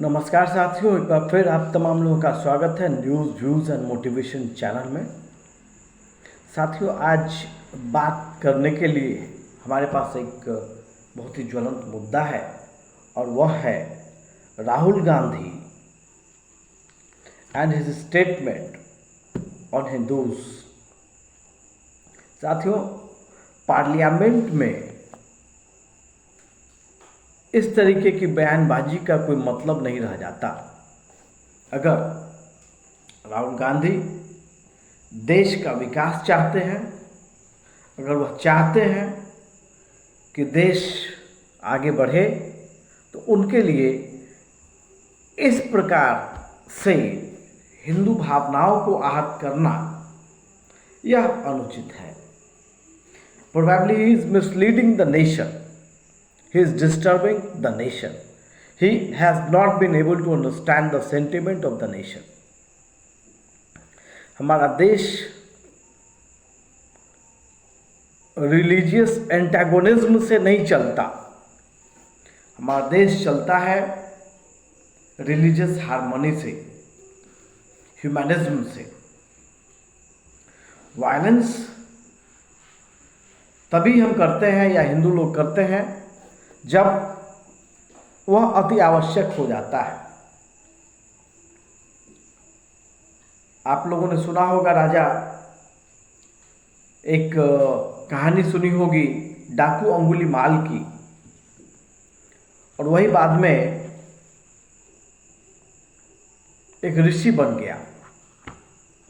नमस्कार साथियों, एक बार फिर आप तमाम लोगों का स्वागत है news views and motivation channel में। साथियों, आज बात करने के लिए हमारे पास एक बहुत ही ज्वलंत मुद्दा है और वह है Rahul Gandhi and his statement on Hindus. साथियों, पार्लियामेंट में इस तरीके की बयानबाजी का कोई मतलब नहीं रह जाता। अगर राहुल गांधी देश का विकास चाहते हैं, अगर वह चाहते हैं कि देश आगे बढ़े, तो उनके लिए इस प्रकार से हिंदू भावनाओं को आहत करना यह अनुचित है। Probably he is misleading the nation. He is disturbing the nation. He has not been able to understand the sentiment of the nation. हमारा देश रिलीजियस एंटागोनिज्म से नहीं चलता। हमारा देश चलता है रिलीजियस हार्मनी से, ह्यूमनिज्म से। वायलेंस तभी हम करते हैं या हिंदू लोग करते हैं जब वह अति आवश्यक हो जाता है। आप लोगों ने सुना होगा, राजा एक कहानी सुनी होगी डाकू अंगुलीमाल की, और वही बाद में एक ऋषि बन गया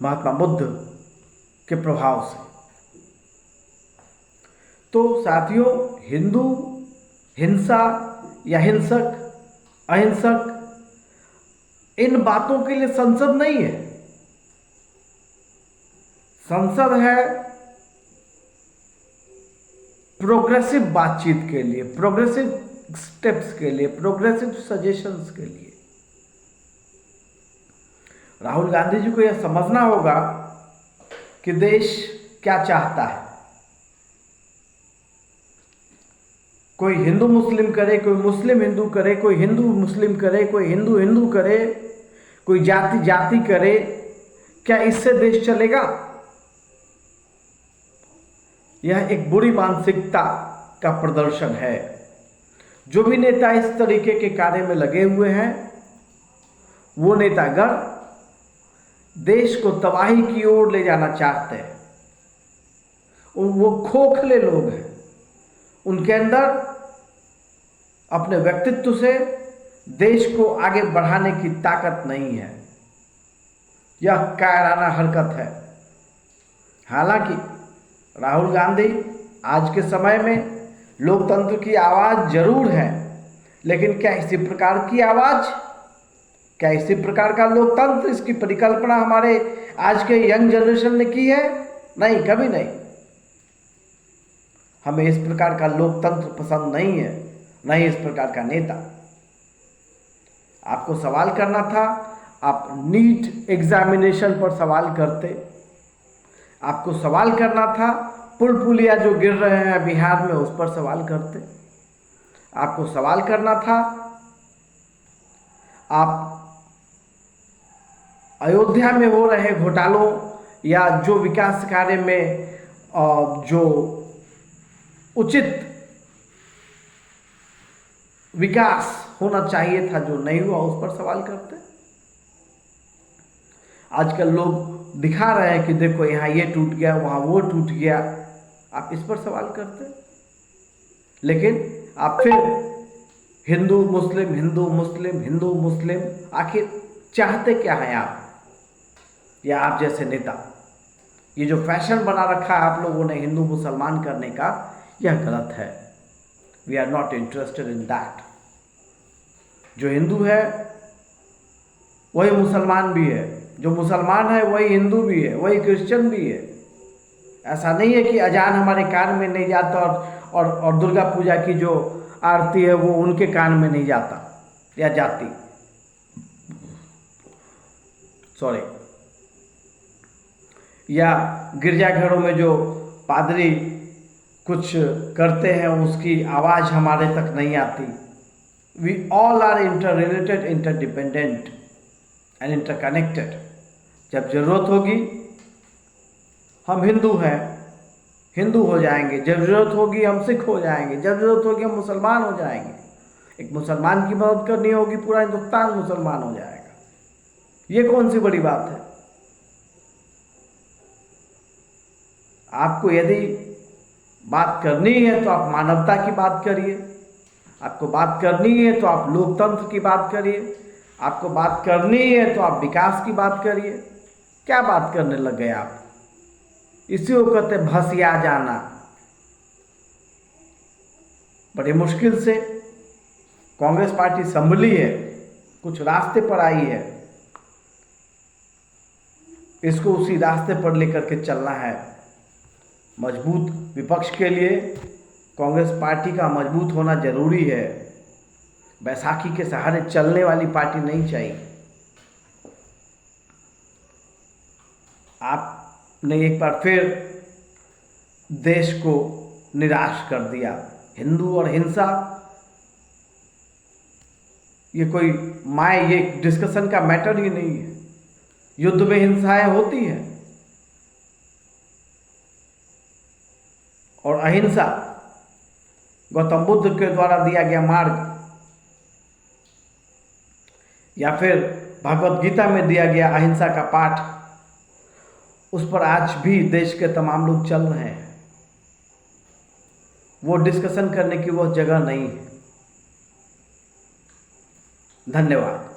महात्मा बुद्ध के प्रभाव से। तो साथियों, हिंदू हिंसा या हिंसक अहिंसक इन बातों के लिए संसद नहीं है। संसद है प्रोग्रेसिव बातचीत के लिए, प्रोग्रेसिव स्टेप्स के लिए, प्रोग्रेसिव सजेशंस के लिए। राहुल गांधी जी को यह समझना होगा कि देश क्या चाहता है। कोई हिंदू मुस्लिम करे, कोई मुस्लिम हिंदू करे, कोई हिंदू मुस्लिम करे, कोई हिंदू हिंदू करे, कोई जाति जाति करे, क्या इससे देश चलेगा? यह एक बुरी मानसिकता का प्रदर्शन है। जो भी नेता इस तरीके के कार्य में लगे हुए हैं, वो नेतागण देश को तबाही की ओर ले जाना चाहते हैं। वो खोखले लोग हैं। उनके अंदर अपने व्यक्तित्व से देश को आगे बढ़ाने की ताकत नहीं है। यह कायराना हरकत है। हालांकि राहुल गांधी आज के समय में लोकतंत्र की आवाज जरूर है, लेकिन क्या इसी प्रकार की आवाज, क्या इसी प्रकार का लोकतंत्र, इसकी परिकल्पना हमारे आज के यंग जनरेशन ने की है? नहीं, कभी नहीं। हमें इस प्रकार का लोकतंत्र पसंद नहीं है, नहीं इस प्रकार का नेता। आपको सवाल करना था, आप नीट एग्जामिनेशन पर सवाल करते। आपको सवाल करना था पुल पुलिया जो गिर रहे हैं बिहार में, उस पर सवाल करते। आपको सवाल करना था आप अयोध्या में हो रहे घोटालों या जो विकास कार्य में जो उचित विकास होना चाहिए था, जो नहीं हुआ, उस पर सवाल करते। आजकल लोग दिखा रहे हैं कि देखो यहाँ ये टूट गया, वहाँ वो टूट गया, आप इस पर सवाल करते। लेकिन आप फिर हिंदू मुस्लिम, हिंदू मुस्लिम, हिंदू मुस्लिम, आखिर चाहते क्या हैं आप या आप जैसे नेता? ये जो फैशन बना रखा है आप लोगों ने हिंदू मुसलमान करने का, यह गलत है। We are not interested in that. जो हिंदू है वही मुसलमान भी है, जो मुसलमान है वही हिंदू भी है, वही क्रिश्चियन भी है। ऐसा नहीं है कि अजान हमारे कान में नहीं जाता और दुर्गा पूजा की जो आरती है वो उनके कान में नहीं जाता या जाती। सॉरी। या गिरजाघरों में जो पादरी कुछ करते हैं उसकी आवाज़ हमारे तक नहीं आती। We all are interrelated, interdependent and interconnected. जब जरूरत होगी हम हिंदू हैं, हिंदू हो जाएंगे, जब जरूरत होगी हम सिख हो जाएंगे, जब जरूरत होगी हम मुसलमान हो जाएंगे। एक मुसलमान की मदद करनी होगी, पूरा हिंदुस्तान मुसलमान हो जाएगा। ये कौन सी बड़ी बात है? आपको यदि बात करनी है तो आप मानवता की बात करिए, आपको बात करनी है तो आप लोकतंत्र की बात करिए, आपको बात करनी है तो आप विकास की बात करिए। क्या बात करने लग गए आप? इसी को कहते भसिया जाना। बड़ी मुश्किल से कांग्रेस पार्टी संभली है, कुछ रास्ते पर आई है, इसको उसी रास्ते पर लेकर के चलना है। मजबूत विपक्ष के लिए कांग्रेस पार्टी का मजबूत होना जरूरी है। बैसाखी के सहारे चलने वाली पार्टी नहीं चाहिए। आपने एक बार फिर देश को निराश कर दिया। हिंदू और हिंसा, ये कोई ये डिस्कशन का मैटर ही नहीं है। युद्ध में हिंसाएं होती हैं और अहिंसा गौतम बुद्ध के द्वारा दिया गया मार्ग, या फिर भगवत गीता में दिया गया अहिंसा का पाठ, उस पर आज भी देश के तमाम लोग चल रहे हैं। वो डिस्कशन करने की वो जगह नहीं है। धन्यवाद।